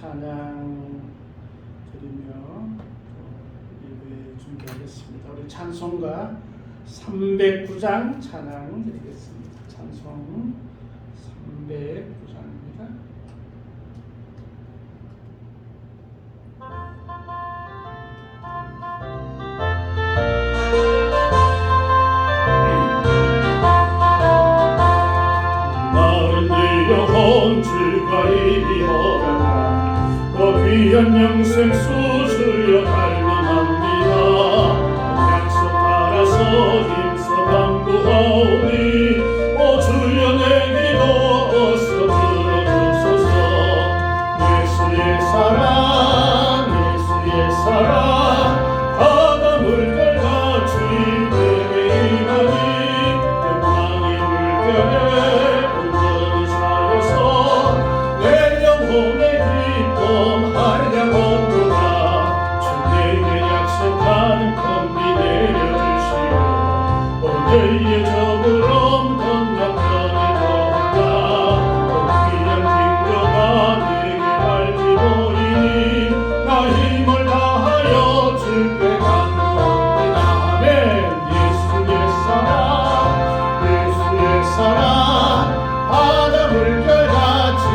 찬양 드리며 예배 준비하겠습니다. 우리 찬송가 309장 찬양 드리겠습니다. 찬송 309장입니다. 귀한 영생 수주여 갈망합니다. 약속 따라서 힘써 간구하오니 오 주여 내 기도 어서 들어주소서. 예수의 사랑 예수의 사랑 바다 물결같이 내게 임하니 영광의 물결에 온전히 사여서 내 영혼의 기쁨 한량없도다. 주님의 약속하는 검비 내려주시오. 오늘의 저구름 건너편에 거하라. 귀한 핑거가 내게 밝히 보이니 나 힘을 다하여 주께 간구합니다. 아멘. 예수의 사랑 예수의 사랑 바다 물결같이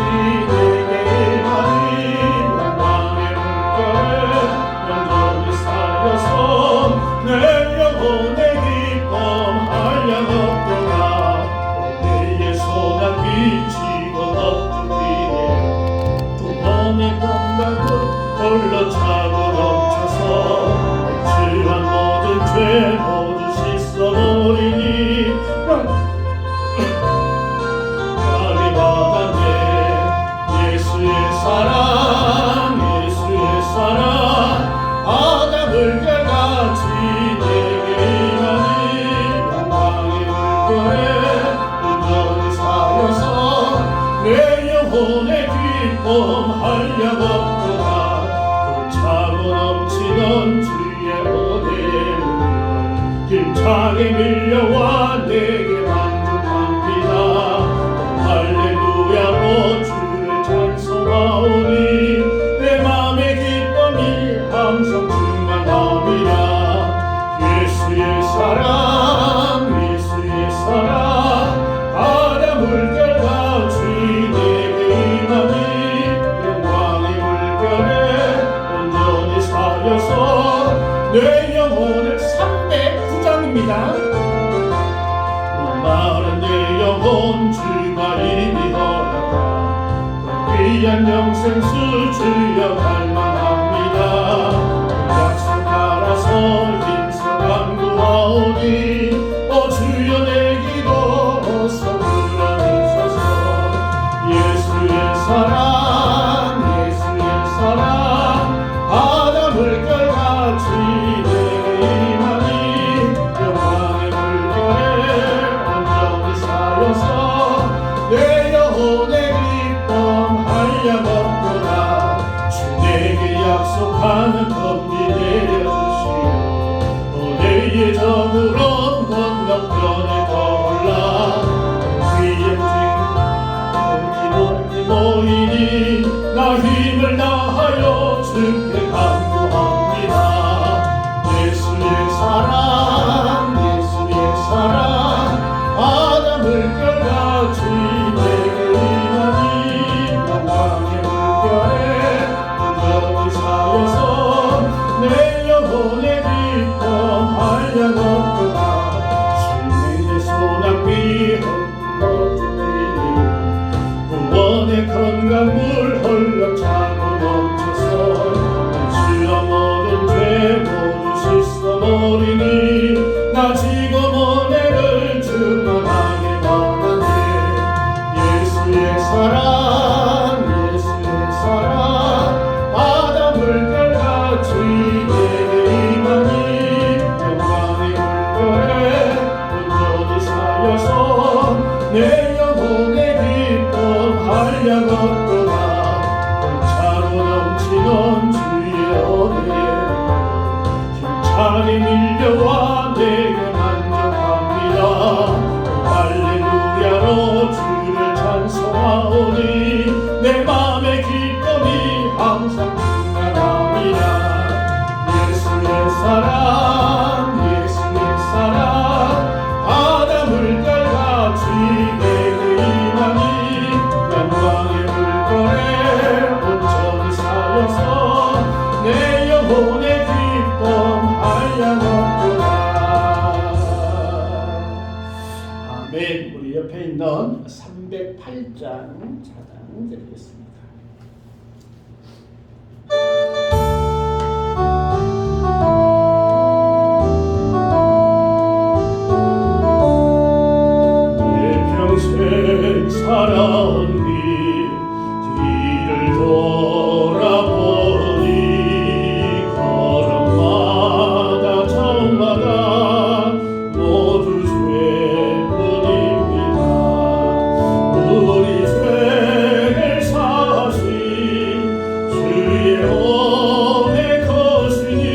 내게 임하니 영광의 물결에 온전히 사여서 내 영혼의 기쁨 한량없도다. 내의 소망 비치고 덮주기에 두 번의 감각은 홀로 차고 넘쳐서 억지한 모든 죄 모두 씻어버리니 나를 받았네. 예수의 사랑 예수의 사랑 바다 물결같이 내게 임하니 영광의 물결에 온전히 사여서 내 영혼의 기쁨 한량없도다. 차고 넘치던 주의 은혜의 물결 힘차게 밀려와 내게 만족합니다. 할렐루야 오 주를 찬송하오니 내 맘의 기쁨이 항상 충만함이라. 예수의 사랑 예수의 사랑 바다 물결같이 내게 임하니 영광의 물결에 온전히 사여서 내 영혼을 309장입니다. 마른 내 영혼 주가 이미 허락하 귀한 영생 수주여 갈망합니다. 약속 따라서 힘써 간구하오니 오 주여 내 기도 어서 들어주소서. 예수의 사랑 예수의 사랑 바다 물결같이 내게 임하니 영광의 물결에 온전히 사여서 내 영혼의 기쁨 한량없도다. 주 내 찬양 드리겠습니다. 평생 살아온 뒤를 돌아보니 걸음마다 자음마다 모두 죄뿐입니다. 우리 죄를 사신 주의 은혜 크시니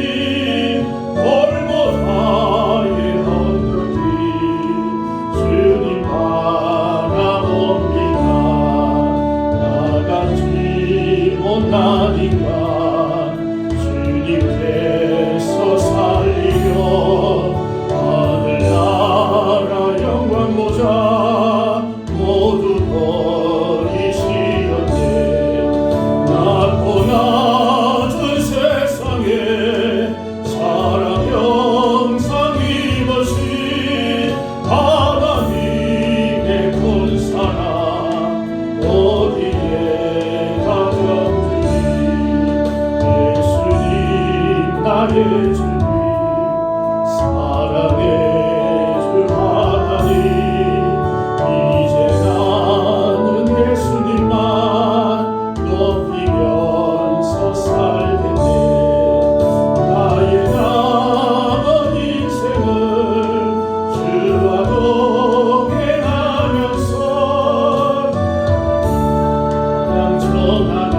골고다의 헌금이 주님 바라봅니다. 나같이 못나니까 주님께서 살리려 하늘나라 영광 보좌 모두 버리시었네. 낮고 낮은 세상에 사랑 영상 입으신 하나님의 큰 사랑 어디에 가졌는지 예수님 나의 주님 사랑의 주 하나님 이제 나는 예수님만 높이면서 살겠네. 나의 남은 인생을 주와 동행하면서 그냥 전하며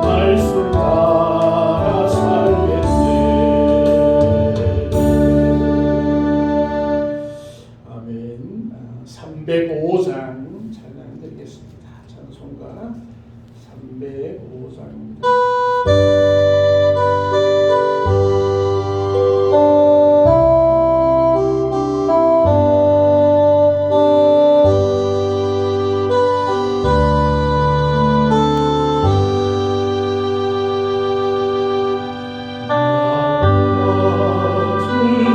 말씀 따라 살겠네. 아멘. 305장 찬양 드리겠습니다. 찬송가 305장입니다. 주여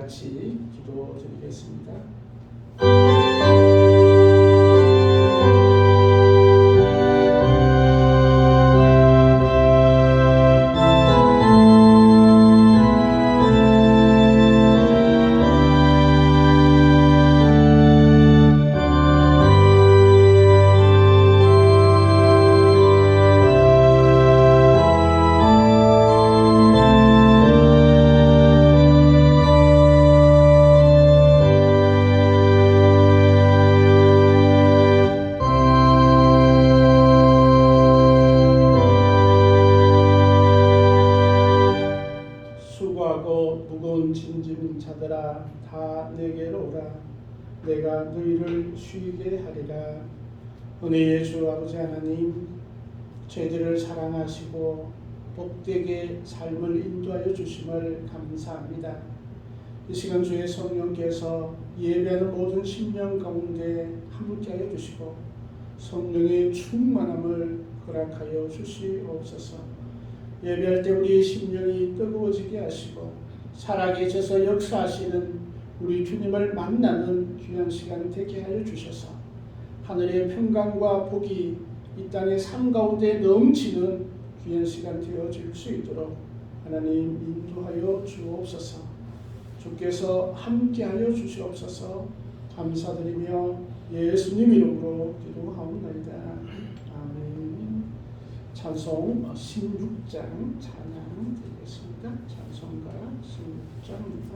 같이 기도드리겠습니다. 수고하고 무거운 짐진 자들아 다 내게로 오라. 내가 너희를 쉬게 하리라. 은혜의 주 아버지 하나님, 저희들을 사랑하시고 복되게 삶을 인도하여 주심을 감사합니다. 이 시간 주의 성령께서 예배하는 모든 심령 가운데 함께하여 주시고 성령의 충만함을 허락하여 주시옵소서. 예배할 때 우리의 심령이 뜨거워지게 하시고 살아계셔서 역사하시는 우리 주님을 만나는 귀한 시간 되게 하여 주셔서 하늘의 평강과 복이 이 땅의 삶 가운데 넘치는 귀한 시간 되어질 수 있도록 하나님 인도하여 주옵소서. 주께서 함께하여 주시옵소서. 감사드리며 예수님 이름으로 기도하옵나이다. 아멘. 찬송 16장 찬양 드리겠습니다. 찬송가 16장입니다.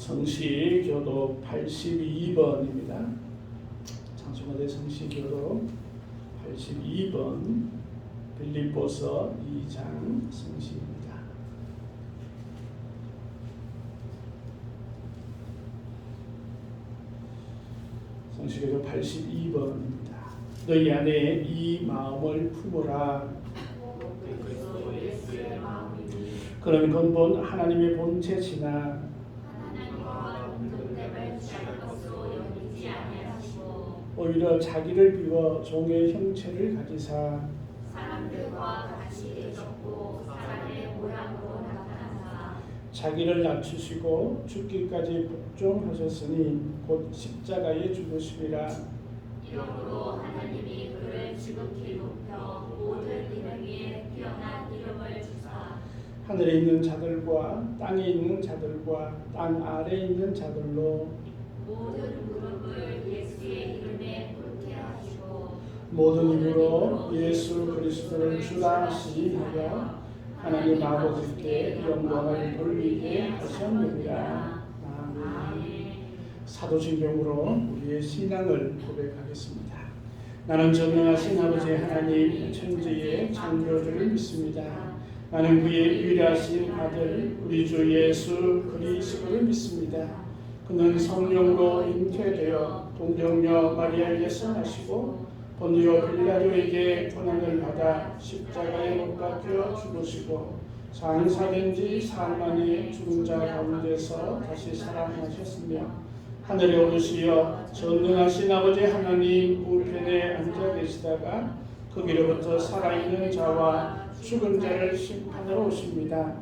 성시교도 82번입니다. 장수마대 성시교도 82번 빌립보서 2장 성시입니다. 성시교도 82번입니다. 너희 안에 이 마음을 품으라. 그런 근본 하나님의 본체시나 오히려 자기를 비워 종의 형체를 가지사 사람들과 같이 계셨고 사람의 모양으로 나타나사 자기를 낮추시고 죽기까지 복종하셨으니 곧 십자가에 죽으심이라. 이러므로 하나님이 그를 지극히 높여 모든 이름 위에 뛰어난 이름을 주사 하늘에 있는 자들과 땅에 있는 자들과 땅 아래에 있는 자들로 모든 무릎을 예수의 이름에 꿇게 하시고 모든 입으로 예수 그리스도를 주라 시인하여 하나님 아버지께 영광을 돌리게 하셨느니라. 아멘. 사도신경으로 우리의 신앙을 고백하겠습니다. 나는 전능하신 아버지 하나님 천지의 창조주를 믿습니다. 나는 그의 유일하신 아들 우리 주 예수 그리스도를 믿습니다. 그는 성령으로 잉태되어 동정녀 마리아에게서 나시고 본디오 빌라도에게 고난을 받아 십자가에 못 박혀 죽으시고 장사된 지 사흘 만에 죽은 자 가운데서 다시 살아나셨으며 하늘에 오르시어 전능하신 아버지 하나님 우편에 앉아 계시다가 거기로부터 살아있는 자와 죽은 자를 심판하러 오십니다.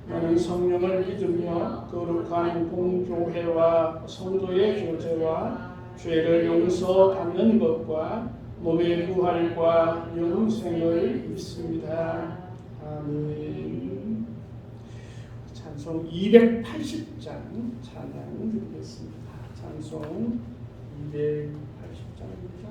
나는 성령을 믿으며 거룩한 공교회와 성도의 교제와 죄를 용서받는 것과 몸의 부활과 영생을 믿습니다. 아멘. 찬송 280장 찬양 드리겠습니다. 찬송 280장입니다.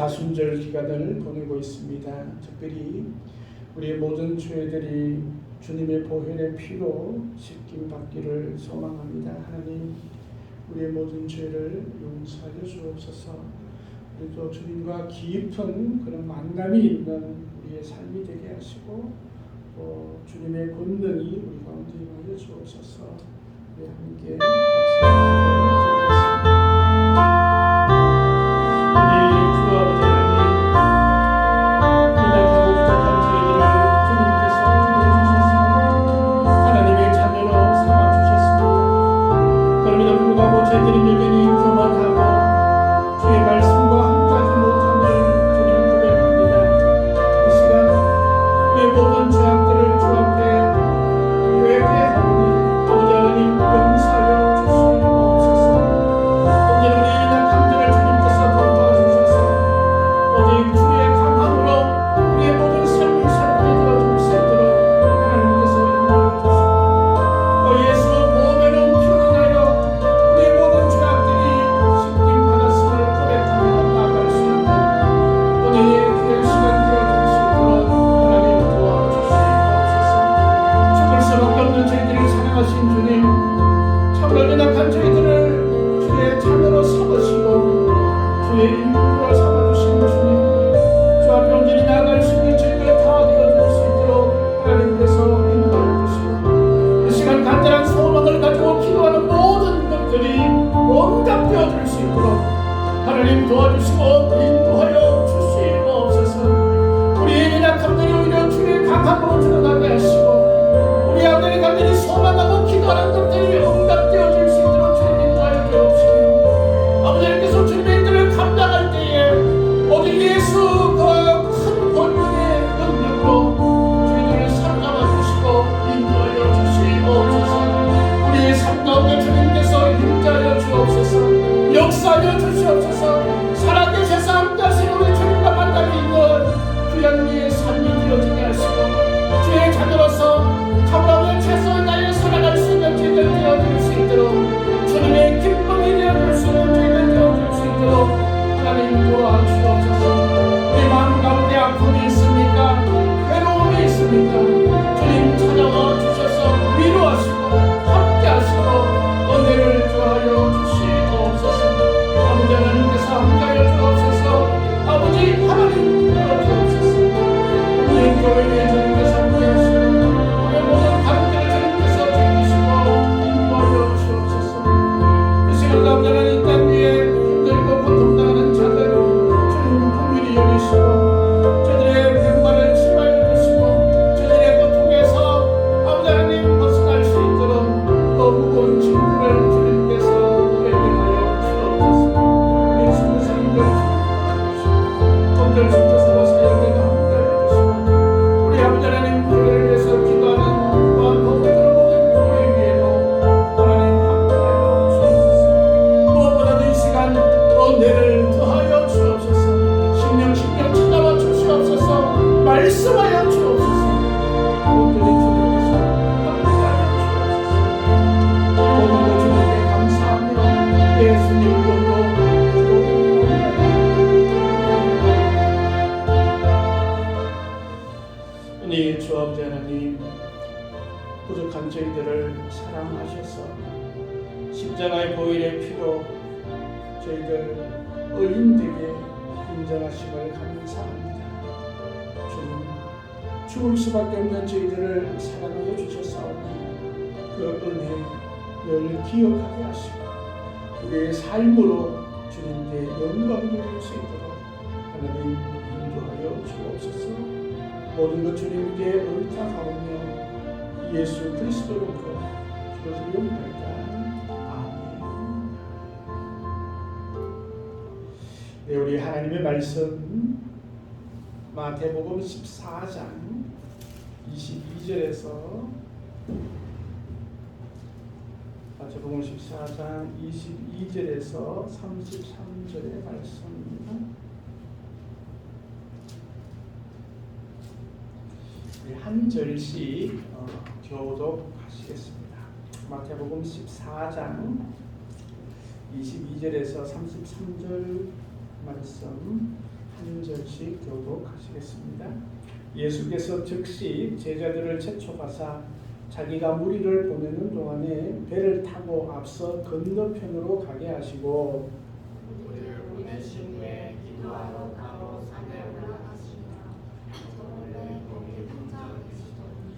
사순절 기간을 보내고 있습니다. 특별히 우리의 모든 죄들이 주님의 보혈의 피로 씻김 받기를 소망합니다. 하나님, 우리의 모든 죄를 용서하여 주옵소서. 그리고 주님과 깊은 그런 만남이 있는 우리의 삶이 되게 하시고 또 주님의 권능이 우리 가운데 임하여 주옵소서. 우리 함께 같이 기도하겠습니다. 하나님 도와주시고 인도하여 주시옵소서. 우리의 연약함들이 오히려 주의 강함으로 드러나게 하시고 우리 아버지의 간절히 소망하고 기도하는 것들이 응답되어질 수 있도록 주님 인도하여 주옵시고 아버지께서 주님의 일들을 감당할 때에 오직 예수 그 큰 권능의 능력으로 저희들을 사랑하여 주시고 인도하여 주시옵소서. 우리의 삶 가운데 주님께서 힘자하여 주옵소서. 역사하여 주시옵소서. 살아계셔서 함께하신 우리 주님과 만남이 있는 귀한 우리의 삶이 되어지게 하시고 주의 자녀로서 참으로 최선을 다해 살아갈 수 있는 저희들 되어줄 수 있도록 주님의 기쁨이 되어줄 수 있는 저희들 되어줄 수 있도록 하나님 도와주옵소서. 우리 마음 가운데 아픔이 있습니까? 괴로움이 있습니까? 주님 찾아와 주셔서 위로하시고 함께하시고 은혜를 더하여 주시옵소서. 아버지 하나님께서 함께하여 주옵소서. 아버지 하나님 도와주옵소서. 우리 교회에 주님께서 함께하시고 우리 모든 가족들을 주님께서 지키시고 인도하여 주옵소서. 이 시간 가운데 하나님 땅 위에 힘들고 고통당하는 자들 주님 긍휼히 여기시고 저들의 병만을 치료하여 주시고 저들의 고통에서 아버지 하나님 벗어날 수 있도록 그 무거운 짐들을 주님께서 해결하여 주옵소서. 우리 순사님들 본절 순서서 사역에도 함께하여 주시고 우리 아버지 하나님 교회를 위해서 기도하는 또한 법들을 모든 교회 위에도 하나님 함께하여 주옵소서. 무엇보다도 이 시간 은혜를 더하여 주옵소서. 신령 찾아와 주시옵소서. 말씀하여 주옵소서. 모든 주님께서 함께하여 주옵소서. 모든 것 주님께 감사하며 예수님 이름으로 은혜의 주 아버지 하나님, 부족한 저희들을 사랑하셔서 십자가의 보혈의 피로 저희들 의인되게 인정하심을 감사합니다. 주님, 죽을 수밖에 없는 저희들을 사랑하여 주셨사오니 그 은혜 늘 기억하게 하시고 우리의 삶으로 주님께 영광 돌릴 수 있도록 하나님 인도하여 주옵소서. 모든 것 주님께 의탁하오며 예수 그리스도로 기도드리옵나이다. 아멘. 네, 우리 하나님의 말씀 마태복음 14장 22절에서 마태복음 14장 22절에서 33절의 말씀입니다. 한 절씩 교독하시겠습니다. 마태복음 14장 22절에서 33절 말씀 한 절씩 교독하시겠습니다. 예수께서 즉시 제자들을 재촉하사 자기가 무리를 보내는 동안에 배를 타고 앞서 건너편으로 가게 하시고 우리를 보내신 후에 기도하러 가로 산에 올라가시니라. 원래 거기 혼자 계시더니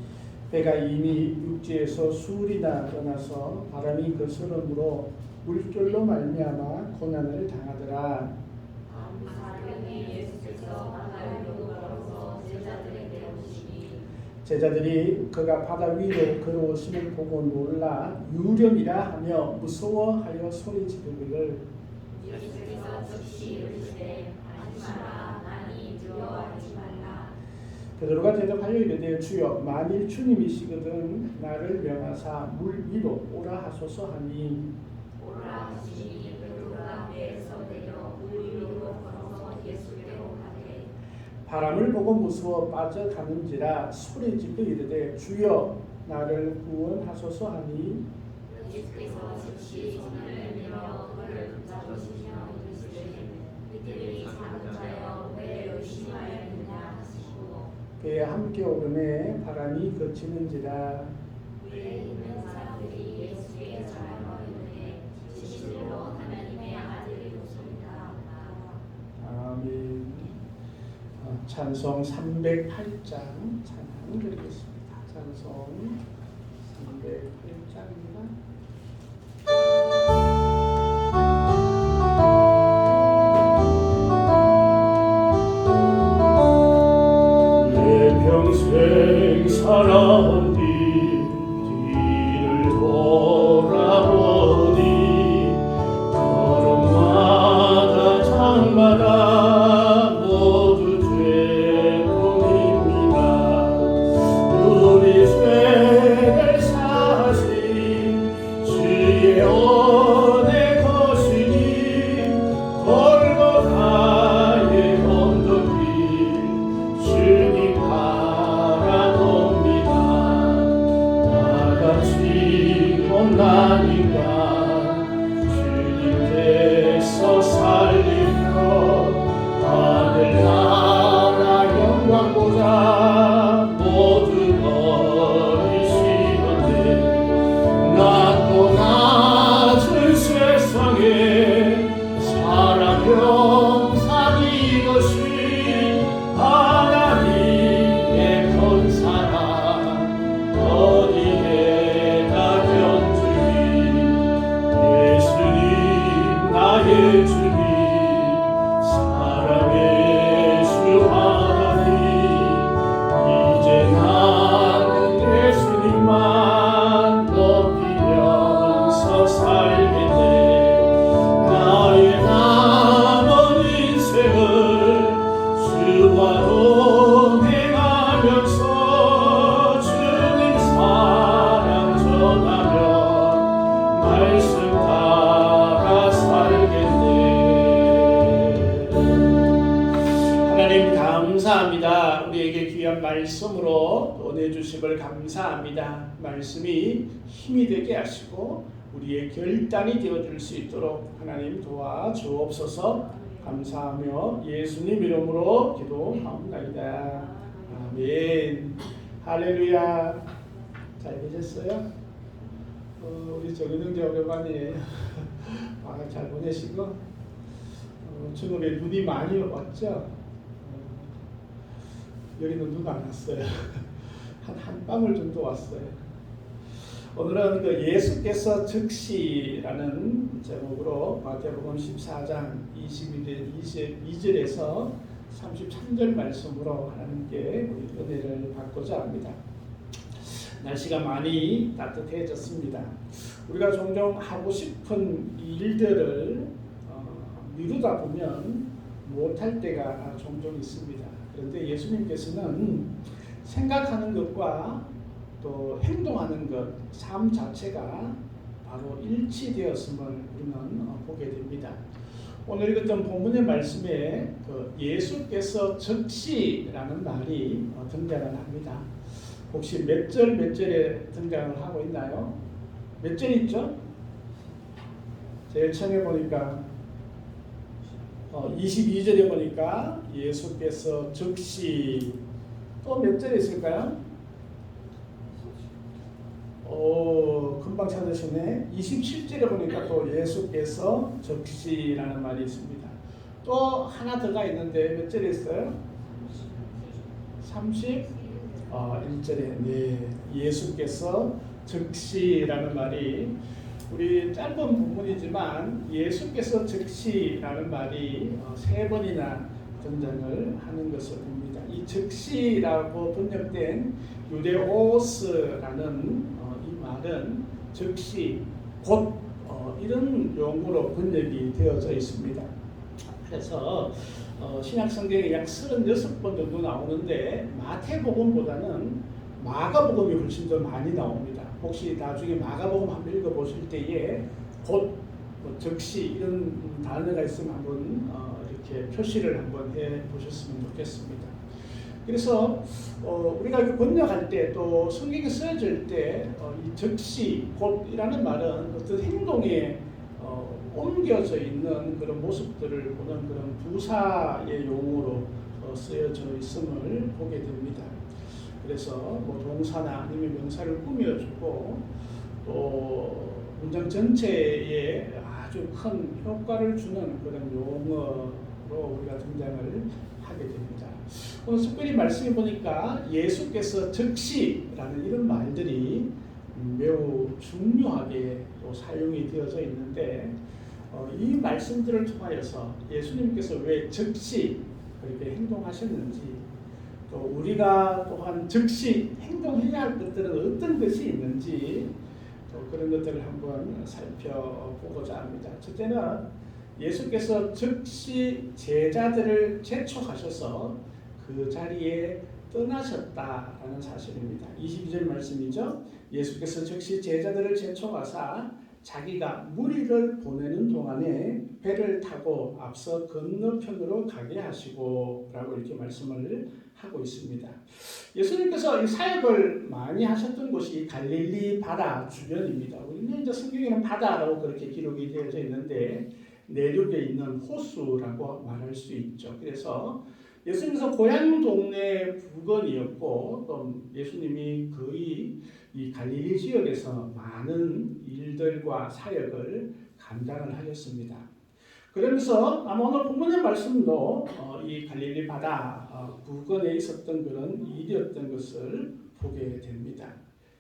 배가 이미 육지에서 수울이나 떠나서 바람이 거스름으로 물결로 말미암아 고난을 당하더라. 사령이 예수께서 바다 위로 걸어서 제자들에게 오시니 제자들이 그가 바다 위로 걸어오심을 보고 놀라 유령이라 하며 무서워하여 소리 지르기를 예수께서 즉시 이르시되 하지 마라. 나니 두려워하지 말라. 베드로가 대답하여 이르되 주여 만일 주님이시거든 나를 명하사 물 위로 오라 하소서 하니 오라 하시니 베드로가 배에서 내려 물 위로 걸어서 예수께로 가되 바람을 보고 무서워 빠져가는지라 소리 지르 이르되 주여 나를 구원하소서 하니 예수께서 즉시 손을 내밀어 그를 붙잡으시며 이르시되 이들이 작은 자여 왜 의심하였느냐 하시고 배에 함께 오르매 바람이 그치는지라. 위에 있는 사람들이 예수께 전하여 이르되 진실로 하나님의 아들이로소이다. 아멘. 찬송 308장 찬양 드리겠습니다. 찬송 308장입니다. 서러운 뒤를 돌아보니 걸음마다 장마다 모두 죄뿐입니다. 우리 죄를 사하신 주의 은혜 거시니 골고다의 언덕 위 주님 바라봅니다. 나같이 못난인가 주님께서 살리며 하늘나라 영광보다 모두 버리시는데 낮고 낮은 세상에 사랑 영상 이것이 하나님의 큰 사랑 어디에다 견주리 예수님 나의 주님 사랑의 주 하나님 이제 나는 예수님만 높이면서 살겠네. 나의 남은 인생을 주와 동행하면서 주님 사랑 전하며 말씀 따라 살겠네. 하나님 감사합니다. 우리에게 귀한 말씀으로 은혜 주심을 감사합니다. 말씀이 힘이 되게 하시고 우리의 결단이 되어줄 수 있도록 하나님 도와주옵소서. 감사하며 예수님 이름으로 기도하옵나이다. 아멘. 할렐루야. 잘 계셨어요? 우리 정은영제 오랜만이에요. 잘 보내시고 중국에 눈이 많이 왔죠? 여기는 눈 안 왔어요. 한 방울 정도 왔어요. 오늘은 그 예수께서 즉시라는 제목으로 마태복음 14장 22절에서 33절 말씀으로 하나님께 우리 은혜를 받고자 합니다. 날씨가 많이 따뜻해졌습니다. 우리가 종종 하고 싶은 일들을 미루다 보면 못할 때가 종종 있습니다. 그런데 예수님께서는 생각하는 것과 또 행동하는 것, 삶 자체가 바로 일치되었음을 우리는 보게 됩니다. 오늘 읽었던 본문의 말씀에 그 예수께서 즉시라는 말이 등장을 합니다. 혹시 몇 절에 등장을 하고 있나요? 몇 절 있죠? 제일 처음에 보니까 22절에 보니까 예수께서 즉시 또 몇 절에 있을까요? 금방 찾으시네. 27절에 보니까 또 예수께서 즉시라는 말이 있습니다. 또 하나 더가 있는데 몇 절에 있어요? 31절에 네, 예수께서 즉시라는 말이 우리 짧은 본문이지만 예수께서 즉시라는 말이 3번이나 등장을 하는 것을 봅니다. 이 즉시라고 번역된 유데오스라는 이 말은 즉시, 곧 이런 용어로 번역이 되어져 있습니다. 그래서 신약성경에 약 36번 정도 나오는데 마태복음보다는 마가복음이 훨씬 더 많이 나옵니다. 혹시 나중에 마가복음 한번 읽어보실 때에 곧, 즉시 이런 단어가 있으면 한번 이렇게 표시를 한번 해보셨으면 좋겠습니다. 그래서 우리가 번역할 때 또 성경이 쓰여질 때 이 즉시, 곧이라는 말은 어떤 행동에 옮겨져 있는 그런 모습들을 보는 그런 부사의 용어로 쓰여져 있음을 보게 됩니다. 그래서 뭐 동사나 아니면 명사를 꾸며주고 또 문장 전체에 아주 큰 효과를 주는 그런 용어로 우리가 등장을 하게 됩니다. 오늘 특별히 말씀해 보니까 예수께서 즉시라는 이런 말들이 매우 중요하게 또 사용이 되어져 있는데 이 말씀들을 통하여서 예수님께서 왜 즉시 그렇게 행동하셨는지 또 우리가 또한 즉시 행동해야 할 것들은 어떤 것이 있는지 또 그런 것들을 한번 살펴보고자 합니다. 첫째는 예수께서 즉시 제자들을 재촉하셔서 그 자리에 떠나셨다라는 사실입니다. 22절 말씀이죠. 예수께서 즉시 제자들을 재촉하사 자기가 무리를 보내는 동안에 배를 타고 앞서 건너편으로 가게 하시고 라고 이렇게 말씀을 하고 있습니다. 예수님께서 이 사역을 많이 하셨던 곳이 갈릴리 바다 주변입니다. 우리는 이제 성경에는 바다라고 그렇게 기록이 되어져 있는데 내륙에 있는 호수라고 말할 수 있죠. 그래서 예수님께서 고향 동네 부근이었고 또 예수님이 거의 이 갈릴리 지역에서 많은 일들과 사역을 감당을 하셨습니다. 그러면서 아마 오늘 본문의 말씀도 이 갈릴리 바다 부근에 있었던 그런 일이었던 것을 보게 됩니다.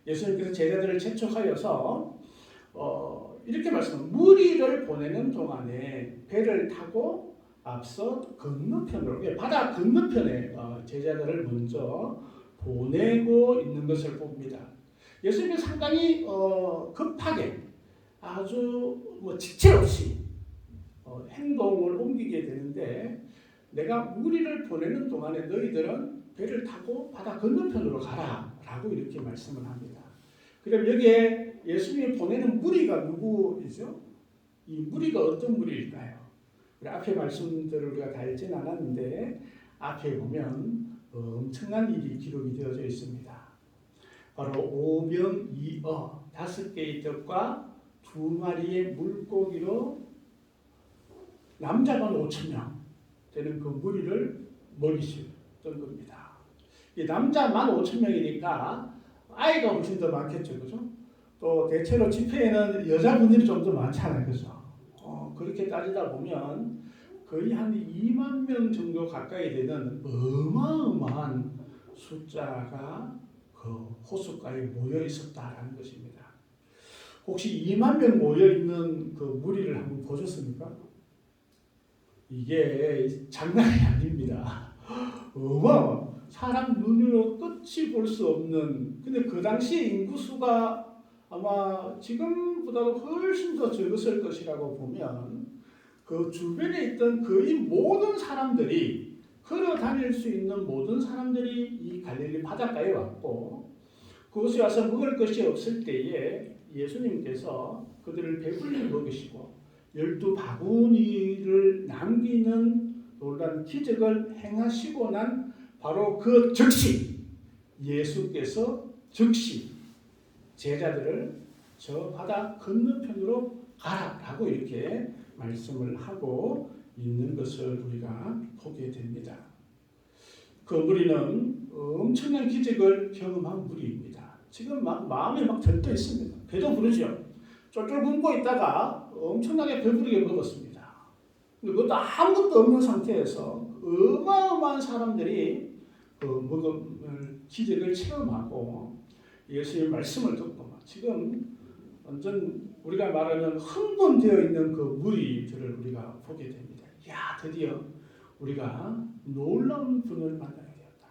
예수님께서 제자들을 재촉하여서 이렇게 말씀합니다. 무리를 보내는 동안에 배를 타고 앞서 건너편으로 바다 건너편에 제자들을 먼저 보내고 있는 것을 봅니다. 예수님은 상당히 급하게 아주 지체 없이 행동을 옮기게 되는데 내가 무리를 보내는 동안에 너희들은 배를 타고 바다 건너편으로 가라 라고 이렇게 말씀을 합니다. 그럼 여기에 예수님이 보내는 무리가 누구이죠? 이 무리가 어떤 무리일까요? 우리 앞에 말씀들을 우리가 다 읽진 않았는데 앞에 보면 엄청난 일이 기록이 되어져 있습니다. 바로 5병 2어 5개의 떡과 2마리의 물고기로 남자만 5,000명 되는 그 무리를 먹이셨던 겁니다. 이 남자만 5,000명이니까 아이가 훨씬 더 많겠죠, 그죠? 또 대체로 집회에는 여자분들이 좀 더 많잖아요, 그죠? 그렇게 따지다 보면 거의 한 2만 명 정도 가까이 되는 어마어마한 숫자가 그 호숫가에 모여 있었다라는 것입니다. 혹시 2만 명 모여 있는 그 무리를 한번 보셨습니까? 이게 장난이 아닙니다. 사람 눈으로 끝이 볼 수 없는. 근데 그 당시 인구수가 아마 지금보다도 훨씬 더 적었을 것이라고 보면 그 주변에 있던 거의 모든 사람들이 걸어 다닐 수 있는 모든 사람들이 이 갈릴리 바닷가에 왔고 그곳에 와서 먹을 것이 없을 때에 예수님께서 그들을 배불리 먹이시고 12바구니를 남기는 놀라운 기적을 행하시고 난 바로 그 즉시 예수께서 즉시 제자들을 저 바다 건너편으로 가라라고 이렇게 말씀을 하고 있는 것을 우리가 보게 됩니다. 그 무리는 엄청난 기적을 경험한 무리입니다. 지금 막 마음이 막 들떠 있습니다. 배도 부르죠. 쫄쫄 굶고 있다가 엄청나게 배부르게 먹었습니다. 그것도 아무것도 없는 상태에서 어마어마한 사람들이 그 먹음을 기적을 체험하고 예수의 말씀을 듣고 지금 완전 우리가 말하는 흥분되어 있는 그 무리들을 우리가 보게 됩니다. 야, 드디어 우리가 놀라운 분을 만나게 되었다.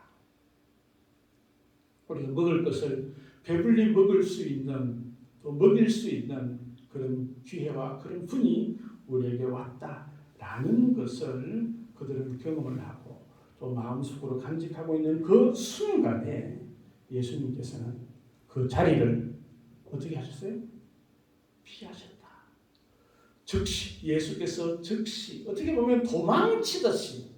우리가 먹을 것을 배불리 먹을 수 있는 또 먹일 수 있는 그런 기회와 그런 분이 우리에게 왔다라는 것을 그들은 경험을 하고 또 마음속으로 간직하고 있는 그 순간에 예수님께서는 그 자리를 어떻게 하셨어요? 피하셨다. 즉시 예수께서 즉시 어떻게 보면 도망치듯이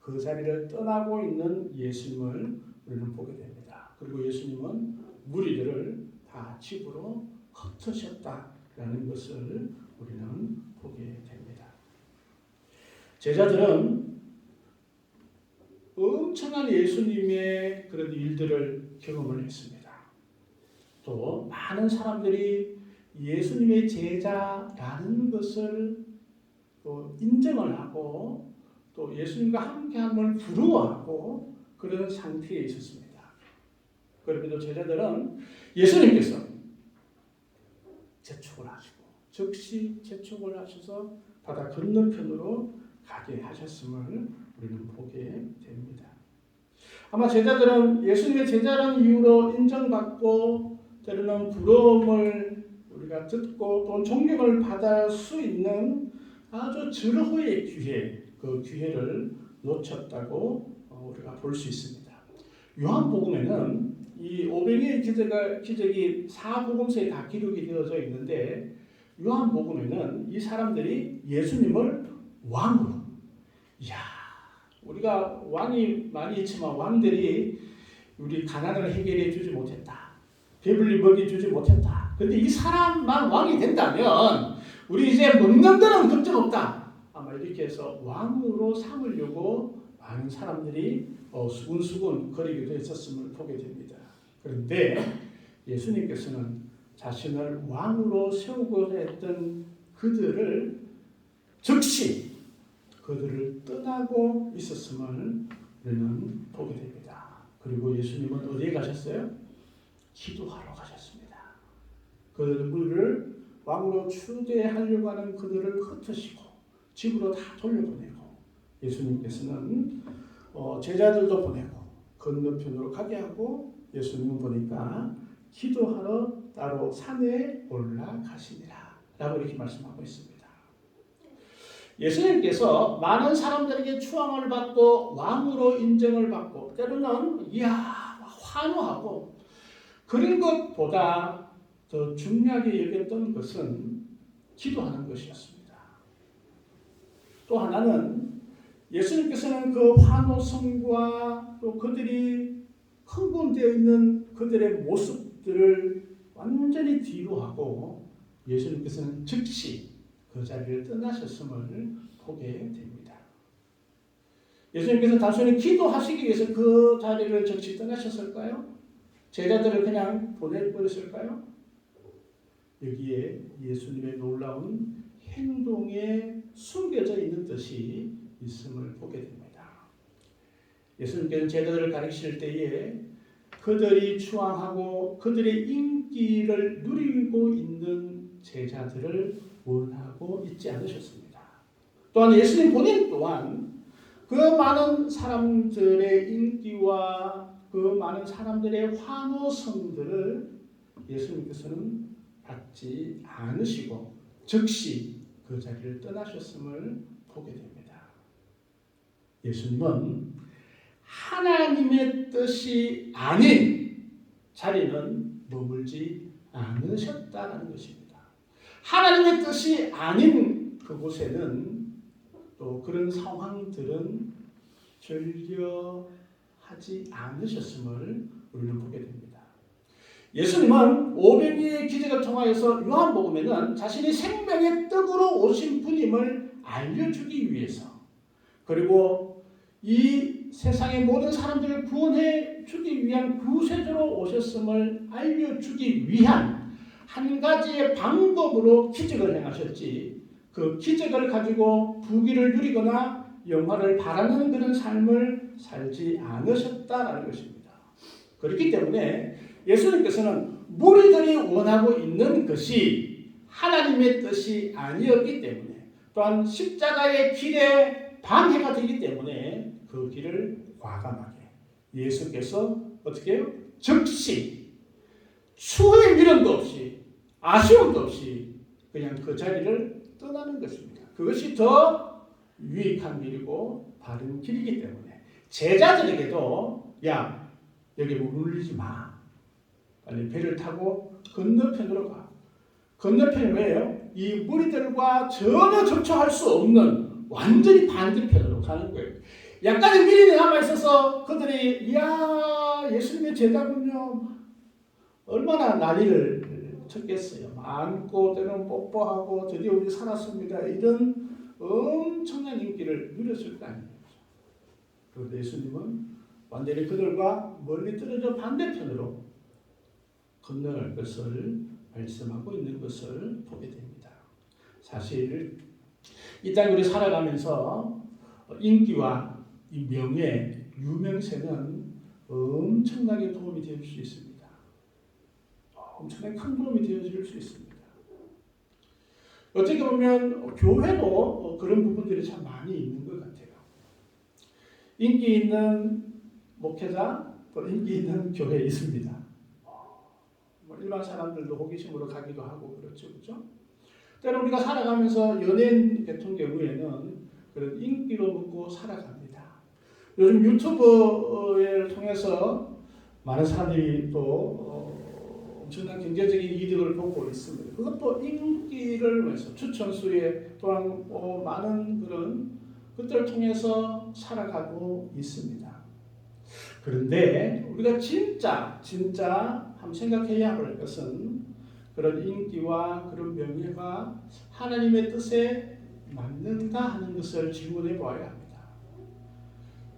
그 자리를 떠나고 있는 예수님을 우리는 보게 됩니다. 그리고 예수님은 무리들을 다 집으로 흩으셨다라는 것을 우리는 보게 됩니다. 제자들은 엄청난 예수님의 그런 일들을 경험을 했습니다. 또 많은 사람들이 예수님의 제자라는 것을 또 인정을 하고 또 예수님과 함께함을 부러워하고 그런 상태에 있었습니다. 그럼에도 제자들은 예수님께서 재촉을 하시고 즉시 재촉을 하셔서 바다 건너편으로 가게 하셨음을 우리는 보게 됩니다. 아마 제자들은 예수님의 제자라는 이유로 인정받고 때로는 부러움을 우리가 듣고 또 존경을 받을 수 있는 아주 절호의 기회, 그 기회를 놓쳤다고 우리가 볼 수 있습니다. 요한복음에는 이 오병이의 기적이 사복음서에 다 기록이 되어져 있는데 요한복음에는 이 사람들이 예수님을 왕으로, 이야, 우리가 왕이 많이 있지만 왕들이 우리 가난을 해결해 주지 못했다, 배불리 먹이 주지 못했다. 근데 이 사람만 왕이 된다면 우리 이제 먹는 데는 걱정 없다. 아마 이렇게 해서 왕으로 삼으려고 많은 사람들이 수군수군 거리기도 했었음을 보게 됩니다. 그런데 예수님께서는 자신을 왕으로 세우고자 했던 그들을 즉시 그들을 떠나고 있었음을 우리는 보게 됩니다. 그리고 예수님은 어디에 가셨어요? 기도하러 가셨습니다. 그들을 왕으로 추대하려고 하는 그들을 흩으시고 집으로 다 돌려보내고 예수님께서는 제자들도 보내고 건너편으로 가게 하고 예수님은 보니까 기도하러 따로 산에 올라가시니라 라고 이렇게 말씀하고 있습니다. 예수님께서 많은 사람들에게 추앙을 받고 왕으로 인정을 받고 때로는 이야 환호하고 그런 것보다 더 중요하게 여겼던 것은 기도하는 것이었습니다. 또 하나는 예수님께서는 그 환호성과 또 그들이 흥분되어 있는 그들의 모습들을 완전히 뒤로 하고 예수님께서는 즉시 그 자리를 떠나셨음을 보게 됩니다. 예수님께서 단순히 기도하시기 위해서 그 자리를 즉시 떠나셨을까요? 제자들을 그냥 보내버렸을까요? 여기에 예수님의 놀라운 행동에 숨겨져 있는 뜻이 있음을 보게 됩니다. 예수님께서는 제자들을 가르치실 때에 그들이 추앙하고 그들의 인기를 누리고 있는 제자들을 원하고 있지 않으셨습니다. 또한 예수님 본인 또한 그 많은 사람들의 인기와 그 많은 사람들의 환호성들을 예수님께서는 받지 않으시고 즉시 그 자리를 떠나셨음을 보게 됩니다. 예수님은 하나님의 뜻이 아닌 자리는 머물지 않으셨다는 것입니다. 하나님의 뜻이 아닌 그곳에는 또 그런 상황들은 즐겨하지 않으셨음을 우리는 보게 됩니다. 예수님은 오병이의 기적을 통하여서 요한복음에는 자신이 생명의 떡으로 오신 분임을 알려주기 위해서 그리고 이 세상의 모든 사람들을 구원해 주기 위한 구세주로 오셨음을 알려주기 위한 한 가지의 방법으로 기적을 행하셨지 그 기적을 가지고 부귀를 누리거나 영화를 바라는 그런 삶을 살지 않으셨다라는 것입니다. 그렇기 때문에 예수님께서는 무리들이 원하고 있는 것이 하나님의 뜻이 아니었기 때문에 또한 십자가의 길에 방해가 되기 때문에 그 길을 과감하게 예수께서 어떻게 해요? 즉시 추후의 미련도 없이 아쉬움도 없이 그냥 그 자리를 떠나는 것입니다. 그것이 더 유익한 길이고 바른 길이기 때문에 제자들에게도 야 여기 머물리지 마. 빨리 배를 타고 건너편으로 가. 건너편이 왜요? 이 무리들과 전혀 접촉할 수 없는 완전히 반대편으로 가는 거예요. 약간의 미련이 남아있어서 그들이 이야 예수님의 제자군요. 얼마나 난리를 쳤겠어요. 안고 때로는 뽀뽀하고 드디어 우리 살았습니다. 이런 엄청난 인기를 누렸을 거 아니에요. 그런데 예수님은 완전히 그들과 멀리 떨어져 반대편으로 건너갈 것을 말씀하고 있는 것을 보게 됩니다. 사실 이 땅에 우리 살아가면서 인기와 이 명예, 유명세는 엄청나게 도움이 될 수 있습니다. 엄청나게 큰 도움이 되어질 수 있습니다. 어떻게 보면 교회도 그런 부분들이 참 많이 있는 것 같아요. 인기 있는 목회자 또 인기 있는 교회에 있습니다. 뭐 일반 사람들도 호기심으로 가기도 하고 그렇죠, 그렇죠? 때로 우리가 살아가면서 연예인 같은 경우에는 그런 인기로 먹고 살아갑니다. 요즘 유튜브를 통해서 많은 사람들이 또 엄청난 경제적인 이득을 보고 있습니다. 그것도 인기를 위해서 추천수에 또한 많은 그런 것들을 통해서 살아가고 있습니다. 그런데 우리가 진짜 한번 생각해야 할 것은 그런 인기와 그런 명예가 하나님의 뜻에 맞는가 하는 것을 질문해 보아야 합니다.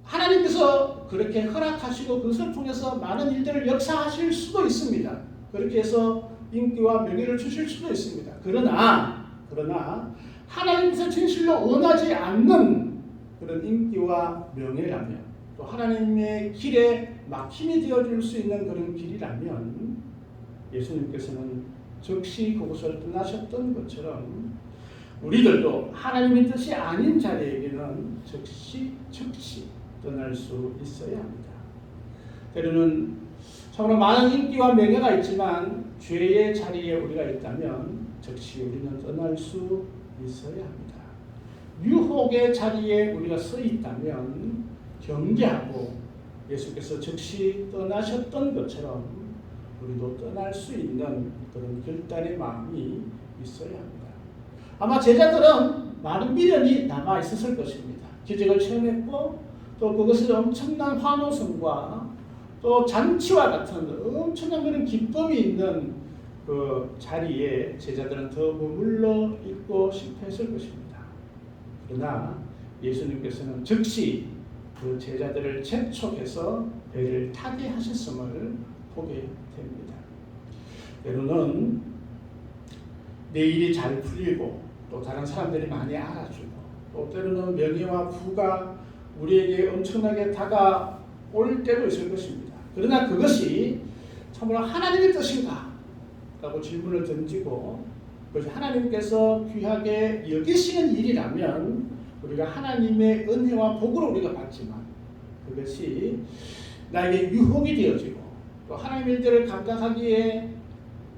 하나님께서 그렇게 허락하시고 그것을 통해서 많은 일들을 역사하실 수도 있습니다. 그렇게 해서 인기와 명예를 주실 수도 있습니다. 그러나 하나님께서 진실로 원하지 않는 그런 인기와 명예라면 또 하나님의 길에 막힘이 되어줄 수 있는 그런 길이라면 예수님께서는 즉시 그곳을 떠나셨던 것처럼 우리들도 하나님의 뜻이 아닌 자리에게는 즉시 떠날 수 있어야 합니다. 때로는 참으로 많은 인기와 명예가 있지만 죄의 자리에 우리가 있다면 즉시 우리는 떠날 수 있어야 합니다. 유혹의 자리에 우리가 서 있다면 경계하고 예수께서 즉시 떠나셨던 것처럼 우리도 떠날 수 있는 그런 결단의 마음이 있어야 합니다. 아마 제자들은 많은 미련이 남아 있었을 것입니다. 기적을 체험했고 또 그것을 엄청난 환호성과 또 잔치와 같은 엄청난 그런 기쁨이 있는 그 자리에 제자들은 더 머물러 있고 싶어 했을 것입니다. 그러나 예수님께서는 즉시 그 제자들을 재촉해서 배를 타게 하셨음을 보게 됩니다. 때로는 내 일이 잘 풀리고 또 다른 사람들이 많이 알아주고 또 때로는 명예와 부가 우리에게 엄청나게 다가올 때도 있을 것입니다. 그러나 그것이 참으로 하나님의 뜻인가? 라고 질문을 던지고 그것이 하나님께서 귀하게 여기시는 일이라면 우리가 하나님의 은혜와 복으로 우리가 받지만 그것이 나에게 유혹이 되어지고 또 하나님의 일들을 감당하기에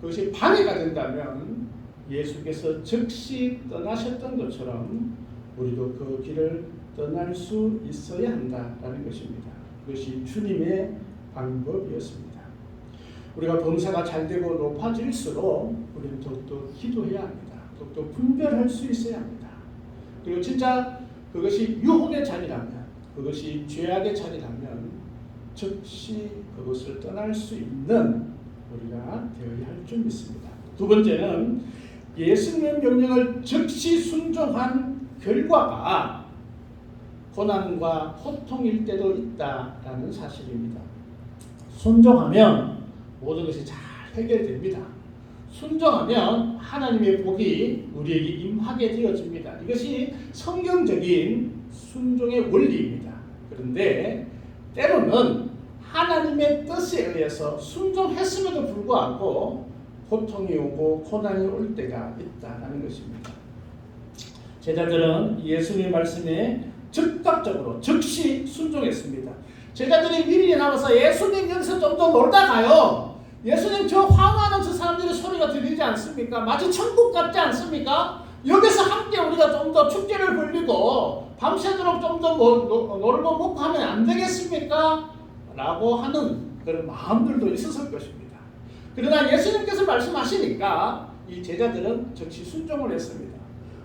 그것이 방해가 된다면 예수께서 즉시 떠나셨던 것처럼 우리도 그 길을 떠날 수 있어야 한다라는 것입니다. 그것이 주님의 방법이었습니다. 우리가 범사가 잘 되고 높아질수록 우리는 더욱더 기도해야 합니다. 더욱더 분별할 수 있어야 합니다. 그리고 진짜 그것이 유혹의 자리라면 그것이 죄악의 자리라면 즉시 그것을 떠날 수 있는 우리가 되어야 할 줄 믿습니다. 두 번째는 예수님의 명령을 즉시 순종한 결과가 고난과 고통일 때도 있다라는 사실입니다. 순종하면 모든 것이 잘 해결됩니다. 순종하면 하나님의 복이 우리에게 임하게 되어집니다. 이것이 성경적인 순종의 원리입니다. 그런데 때로는 하나님의 뜻에 의해서 순종했음에도 불구하고 고통이 오고 고난이 올 때가 있다는 것입니다. 제자들은 예수님의 말씀에 즉각적으로 즉시 순종했습니다. 제자들이 미리 나와서 예수님 여기서 좀 더 놀다 가요. 예수님 저 환호하는 저 사람들의 소리가 들리지 않습니까? 마치 천국 같지 않습니까? 여기서 함께 우리가 좀 더 축제를 벌리고 밤새도록 좀 더 놀고 먹고 하면 안 되겠습니까? 라고 하는 그런 마음들도 있었을 것입니다. 그러나 예수님께서 말씀하시니까 이 제자들은 즉시 순종을 했습니다.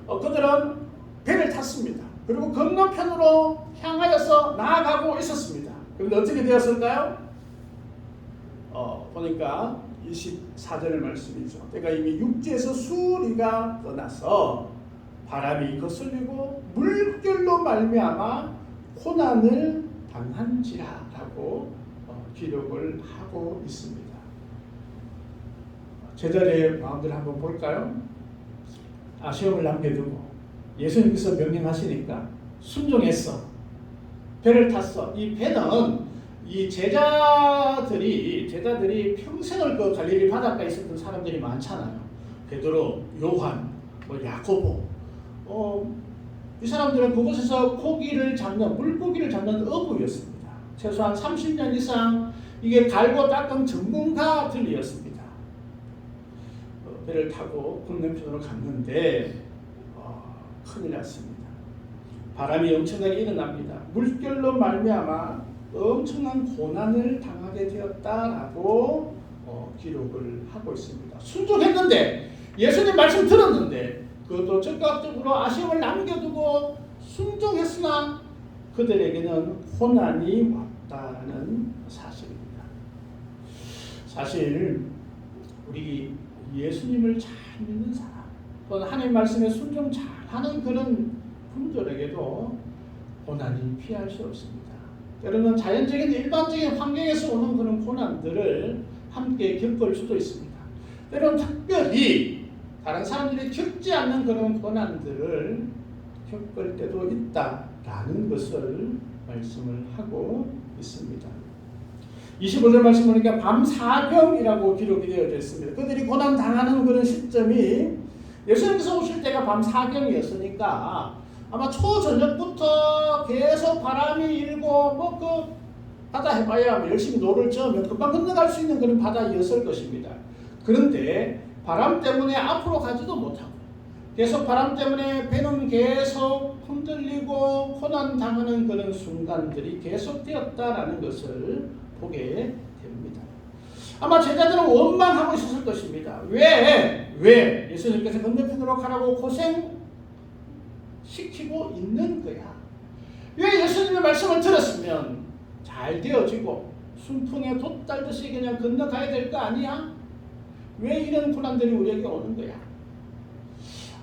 그들은 배를 탔습니다. 그리고 건너편으로 향하여서 나아가고 있었습니다. 그런데 어떻게 되었을까요? 보니까 24절의 말씀이죠. 때가 이미 육지에서 수리가 떠나서 바람이 거슬리고 물결로 말미암아 고난을 당한지라라고 기록을 하고 있습니다. 제자들의 마음들을 한번 볼까요? 아쉬움을 남겨두고 예수님께서 명령하시니까 순종했어. 배를 탔어. 이 배는 이 제자들이 평생을 그 갈릴리 바닷가에 있었던 사람들이 많잖아요. 베드로, 요한, 야고보. 이 사람들은 그곳에서 물고기를 잡는 어부였습니다. 최소한 30년 이상 이게 갈고 닦은 전문가들이었습니다. 배를 타고 건너편으로 갔는데 큰일 났습니다. 바람이 엄청나게 일어납니다. 물결로 말미암아 엄청난 고난을 당하게 되었다라고 기록을 하고 있습니다. 순종했는데 예수님 말씀 들었는데 그것도 즉각적으로 아쉬움을 남겨두고 순종했으나 그들에게는 고난이 왔다라는 사실입니다. 사실 우리 예수님을 잘 믿는 사람 또는 하나님 말씀에 순종 잘하는 그런 분들에게도 고난이 피할 수 없습니다. 때로는 자연적인 일반적인 환경에서 오는 그런 고난들을 함께 겪을 수도 있습니다. 때로는 특별히 다른 사람들이 겪지 않는 그런 고난들을 겪을 때도 있다라는 것을 말씀을 하고 있습니다. 25절 말씀 보니까 밤사경이라고 기록이 되어져 있습니다. 그들이 고난 당하는 그런 시점이 예수님께서 오실 때가 밤사경이었으니까 아마 초저녁부터 계속 바람이 일고 그 바다 해봐야 열심히 노를 저으면 금방 건너갈 수 있는 그런 바다였을 것입니다. 그런데 바람 때문에 앞으로 가지도 못하고 계속 바람 때문에 배는 계속 흔들리고 고난 당하는 그런 순간들이 계속되었다라는 것을 보게 됩니다. 아마 제자들은 원망하고 있었을 것입니다. 왜 예수님께서 건너편으로 가라고 고생시키고 있는 거야? 왜 예수님의 말씀을 들었으면 잘 되어지고 순풍에 돛달듯이 그냥 건너가야 될 거 아니야? 왜 이런 고난들이 우리에게 오는 거야?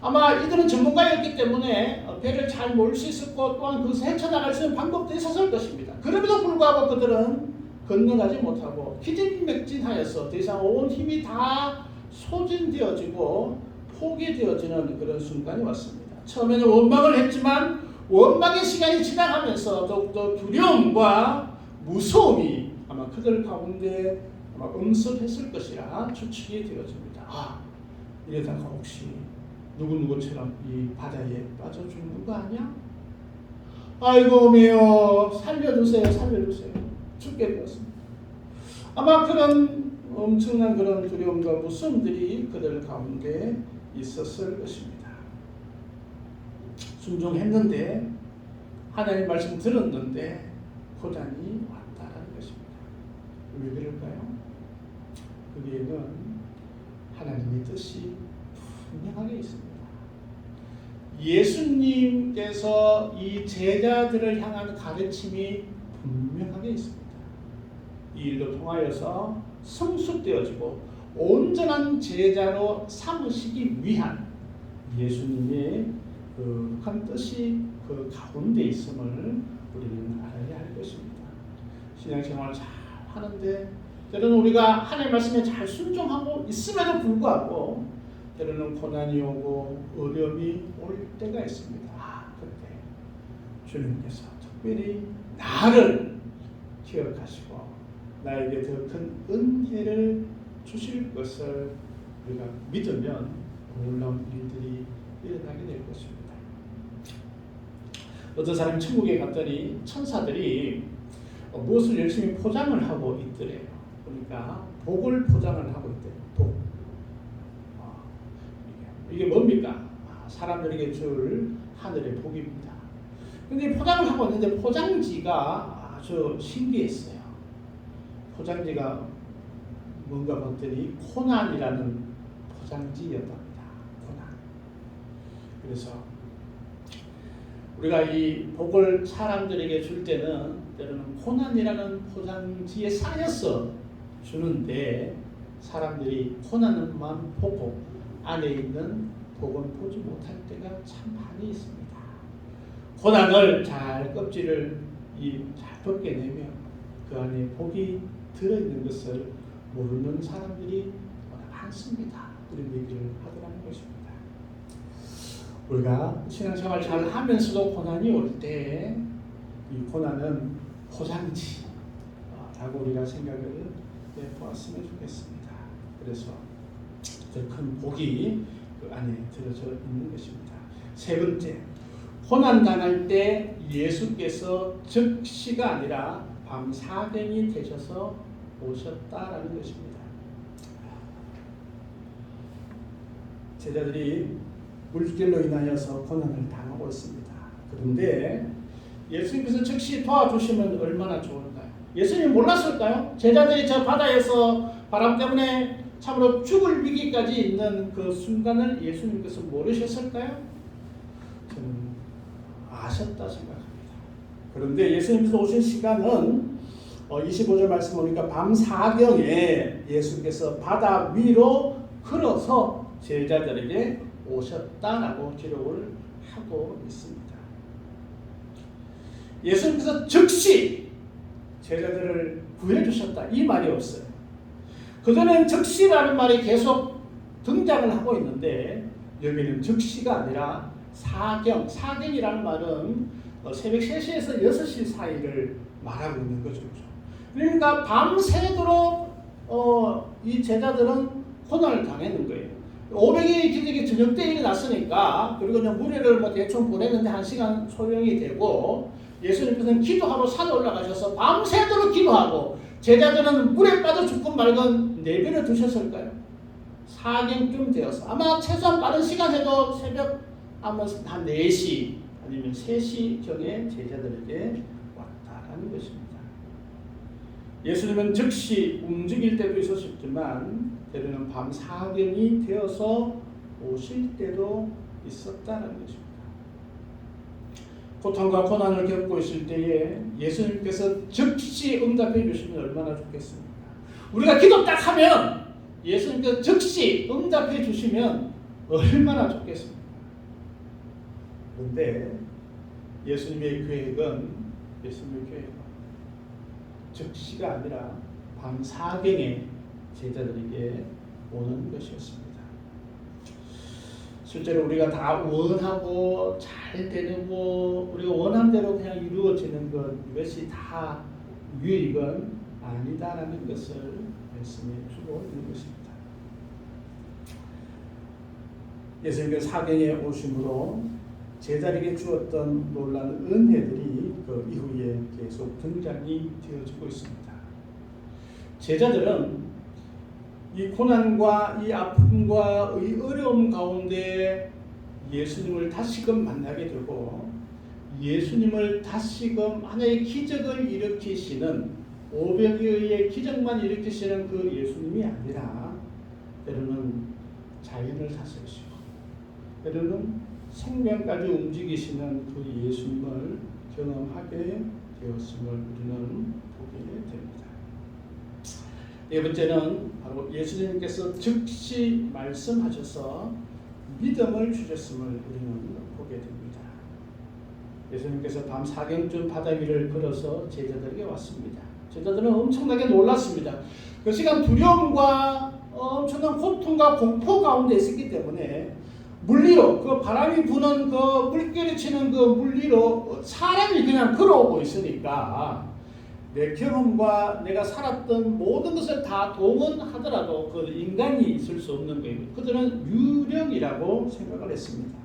아마 이들은 전문가였기 때문에 배를 잘 몰 수 있었고 또한 그것을 헤쳐나갈 수 있는 방법도 있었을 것입니다. 그럼에도 불구하고 그들은 건너가지 못하고 기진맥진하여서 더 이상 온 힘이 다 소진되어지고 포기되어지는 그런 순간이 왔습니다. 처음에는 원망을 했지만 원망의 시간이 지나가면서 더욱더 두려움과 무서움이 아마 그들 가운데 아마 음습했을 것이라 추측이 되어집니다. 이러다가 혹시 누구누구처럼 이 바다에 빠져 죽는 거 아니야? 아이고 매여 살려주세요. 죽게 되었습니다. 아마 그런 엄청난 그런 두려움과 무서움들이 그들 가운데 있었을 것입니다. 순종했는데 하나님 말씀 들었는데 고난이 왔다라는 것입니다. 왜 그럴까요? 거기에는 하나님의 뜻이 분명하게 있습니다. 예수님께서 이 제자들을 향한 가르침이 분명하게 있습니다. 이 일로 통하여서 성숙되어지고 온전한 제자로 삼으시기 위한 예수님의 그 한 뜻이 그 가운데 있음을 우리는 알아야 할 것입니다. 신앙생활을 잘 하는데 때로는 우리가 하나님의 말씀에 잘 순종하고 있음에도 불구하고 때로는 고난이 오고 어려움이 올 때가 있습니다. 그때 주님께서 특별히 나를 기억하시고 나에게 더 큰 은혜를 주실 것을 우리가 믿으면 놀라운 일들이 일어나게 될 것입니다. 어떤 사람이 천국에 갔더니 천사들이 무엇을 열심히 포장을 하고 있더래요. 그러니까 복을 포장을 하고 있대요. 복. 이게 뭡니까? 사람들에게 줄 하늘의 복입니다. 근데 포장을 하고 있는데 포장지가 아주 신기했어요. 포장지가 뭔가 봤더니 고난이라는 포장지였답니다. 고난. 그래서 우리가 이 복을 사람들에게 줄 때는 때로는 고난이라는 포장지에 쌓여서 주는데 사람들이 고난만 보고 안에 있는 복은 보지 못할 때가 참 많이 있습니다. 고난을 잘 껍질을 잘 벗겨내면 그 안에 복이 들어있는 것을 모르는 사람들이 많습니다. 그런 얘기를 하더라는 것입니다. 우리가 신앙생활 잘 하면서도 고난이 올 때 이 고난은 포장지라고 우리가 생각을 해보았으면 좋겠습니다. 그래서 더 큰 복이 그 안에 들어져 있는 것입니다. 세 번째, 고난 당할 때 예수께서 즉시가 아니라 밤 4경이 되셔서 오셨다라는 것입니다. 제자들이 물길로 인하여서 고난을 당하고 있습니다. 그런데 예수님께서 즉시 도와주시면 얼마나 좋을까요? 예수님 몰랐을까요? 제자들이 저 바다에서 바람 때문에 참으로 죽을 위기까지 있는 그 순간을 예수님께서 모르셨을까요? 저는 아셨다 생각합니다. 그런데 예수님께서 오신 시간은 25절 말씀 보니까 밤 4경에 예수님께서 바다 위로 걸어서 제자들에게 오셨다라고 기록을 하고 있습니다. 예수님께서 즉시 제자들을 구해주셨다 이 말이 없어요. 그전엔 즉시라는 말이 계속 등장을 하고 있는데 여기는 즉시가 아니라 사경, 사경이라는 말은 새벽 3시에서 6시 사이를 말하고 있는 거죠. 그러니까 밤새도록 이 제자들은 고난을 당했는 거예요. 500의 기적이 저녁 때 일어났으니까 그리고 그냥 무리를 뭐 대충 보냈는데 1시간 소요이 되고 예수님께서는 기도하러 산에 올라가셔서 밤새도록 기도하고 제자들은 물에 빠져 죽건 말건 내버려 두셨을까요? 4경쯤 되어서 아마 최소한 빠른 시간 해도 새벽 아마 한 4시 아니면 3시경에 제자들에게 왔다라는 것입니다. 예수님은 즉시 움직일 때도 있었지만 때로는 밤 4경이 되어서 오실 때도 있었다는 것입니다. 고통과 고난을 겪고 있을 때에 예수님께서 즉시 응답해 주시면 얼마나 좋겠습니까? 우리가 기도 딱 하면 예수님께서 즉시 응답해 주시면 얼마나 좋겠습니까? 그런데 예수님의 계획은 즉시가 아니라 밤 4경에 제자들에게 오는 것이었습니다. 실제로 우리가 다 원하고 잘 되고 우리가 원한 대로 그냥 이루어지는 것 이것이 다 유익은 아니다라는 것을 말씀해 주고 있는 것입니다. 예수님께서 사경에 오심으로 제자에게 주었던 놀라운 은혜들이 그 이후에 계속 등장이 되어지고 있습니다. 제자들은 이 고난과 이 아픔과 이 어려움 가운데 예수님을 다시금 만나게 되고 예수님을 다시금 하나의 기적을 일으키시는 500여의 기적만 일으키시는 그 예수님이 아니라 때로는 자연을 다스리시고 때로는 생명까지 움직이시는 그 예수님을 경험하게 되었음을 우리는 보게 됩니다. 네 번째는 바로 예수님께서 즉시 말씀하셔서 믿음을 주셨음을 우리는 보게 됩니다. 예수님께서 밤 4경쯤 바다 위를 걸어서 제자들에게 왔습니다. 제자들은 엄청나게 놀랐습니다. 그 시간 두려움과 엄청난 고통과 공포 가운데 있었기 때문에 물리로 그 바람이 부는 그 물결이 치는 그 물리로 사람이 그냥 걸어오고 있으니까 내 경험과 내가 살았던 모든 것을 다 동원하더라도 그 인간이 있을 수 없는 거예요. 그들은 유령이라고 생각을 했습니다.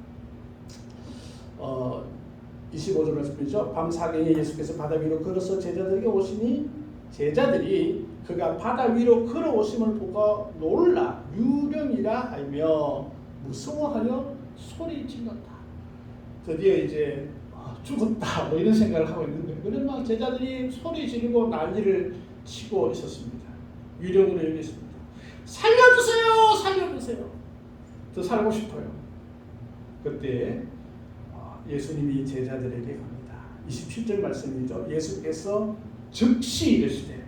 25절 말씀이죠. 밤 4경에 예수께서 바다 위로 걸어서 제자들에게 오시니 제자들이 그가 바다 위로 걸어오심을 보고 놀라 유령이라 하며 무서워하여 소리 질렀다. 드디어 이제 죽었다 뭐 이런 생각을 하고 있는 거예요. 그래서 막 제자들이 소리 지르고 난리를 치고 있었습니다. 유령으로 여겼습니다. 살려주세요, 살려주세요. 더 살고 싶어요. 그때 예수님이 제자들에게 갑니다. 27절 말씀이죠. 예수께서 즉시 이르시되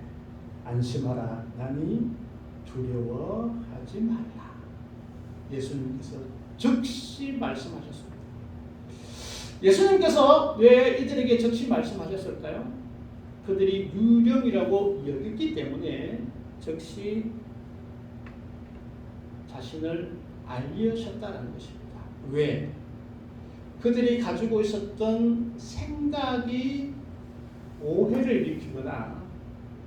안심하라 나니 두려워하지 말라. 예수님께서 즉시 말씀하셨습니다. 예수님께서 왜 이들에게 즉시 말씀하셨을까요? 그들이 유령이라고 여겼기 때문에 즉시 자신을 알리셨다는 것입니다. 왜? 그들이 가지고 있었던 생각이 오해를 일으키거나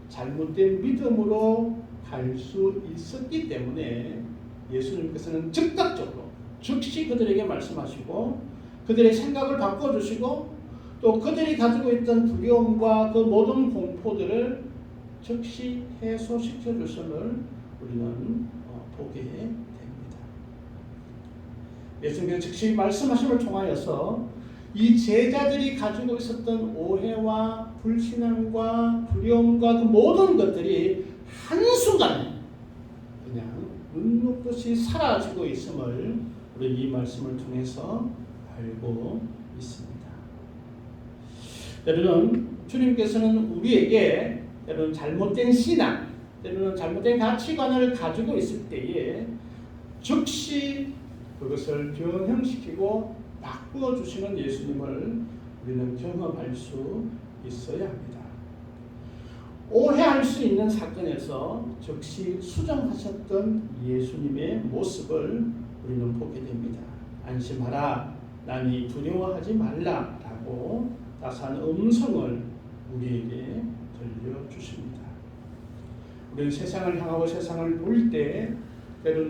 잘못된 믿음으로 갈 수 있었기 때문에 예수님께서는 즉각적으로 즉시 그들에게 말씀하시고 그들의 생각을 바꿔주시고 또 그들이 가지고 있던 두려움과 그 모든 공포들을 즉시 해소시켜 주심을 우리는 보게 됩니다. 예수님께서 즉시 말씀하심을 통하여서 이 제자들이 가지고 있었던 오해와 불신앙과 두려움과 그 모든 것들이 한순간에 그냥 눈 녹듯이 사라지고 있음을 우리 이 말씀을 통해서 알고 있습니다. 때로는 주님께서는 우리에게 때로는 잘못된 신앙, 때로는 잘못된 가치관을 가지고 있을 때에 즉시 그것을 변형시키고 바꾸어 주시는 예수님을 우리는 경험할 수 있어야 합니다. 오해할 수 있는 사건에서 즉시 수정하셨던 예수님의 모습을 우리는 보게 됩니다. 안심하라, 나니 두려워하지 말라라고 따스한 음성을 우리에게 들려주십니다. 우리는 세상을 향하고 세상을 볼 때 때로는